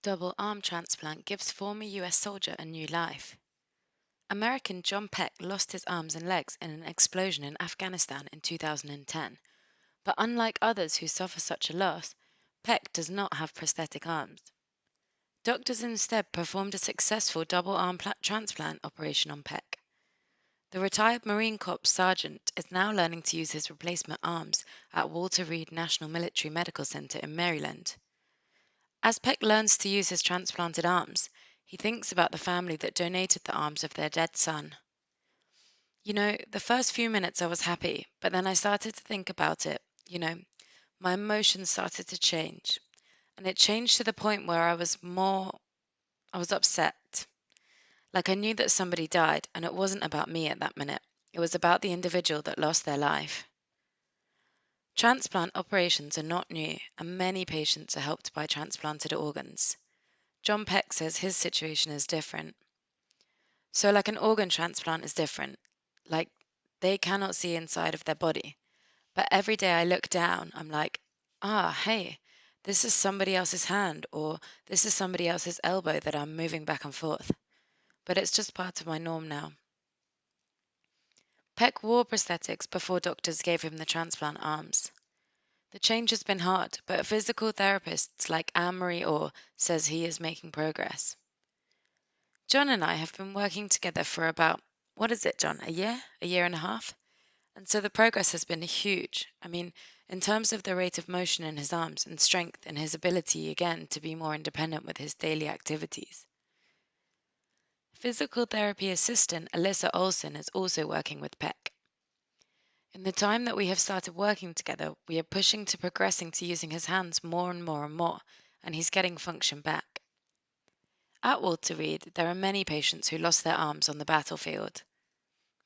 Double arm transplant gives former US soldier a new life. American John Peck lost his arms and legs in an explosion in Afghanistan in 2010. But unlike others who suffer such a loss, Peck does not have prosthetic arms. Doctors instead performed a successful double arm transplant operation on Peck. The retired Marine Corps sergeant is now learning to use his replacement arms at Walter Reed National Military Medical Center in Maryland. As Peck learns to use his transplanted arms, he thinks about the family that donated the arms of their dead son. The first few minutes I was happy, but then I started to think about it. My emotions started to change. And it changed to the point where I was upset. Like I knew that somebody died, and it wasn't about me at that minute. It was about the individual that lost their life. Transplant operations are not new, and many patients are helped by transplanted organs. John Peck says his situation is different. So, like an organ transplant is different. Like they cannot see inside of their body. But every day I look down, I'm like, hey, this is somebody else's hand, or this is somebody else's elbow that I'm moving back and forth. But it's just part of my norm now. Peck wore prosthetics before doctors gave him the transplant arms. The change has been hard, but physical therapists like Anne-Marie Orr says he is making progress. John and I have been working together for about, what is it, John, a year? A year and a half? And so the progress has been huge. I mean, in terms of the rate of motion in his arms and strength and his ability again to be more independent with his daily activities. Physical therapy assistant Alyssa Olson is also working with Peck. In the time that we have started working together, we are pushing to progressing to using his hands more and more and more, and he's getting function back. At Walter Reed, there are many patients who lost their arms on the battlefield.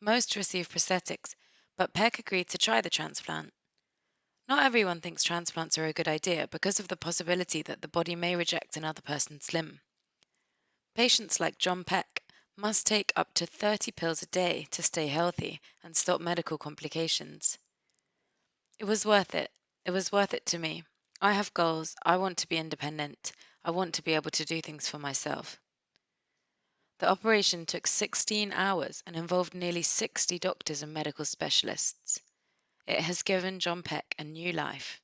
Most receive prosthetics, but Peck agreed to try the transplant. Not everyone thinks transplants are a good idea because of the possibility that the body may reject another person's limb. Patients like John Peck must take up to 30 pills a day to stay healthy and stop medical complications. It was worth it. It was worth it to me. I have goals. I want to be independent. I want to be able to do things for myself. The operation took 16 hours and involved nearly 60 doctors and medical specialists. It has given John Peck a new life.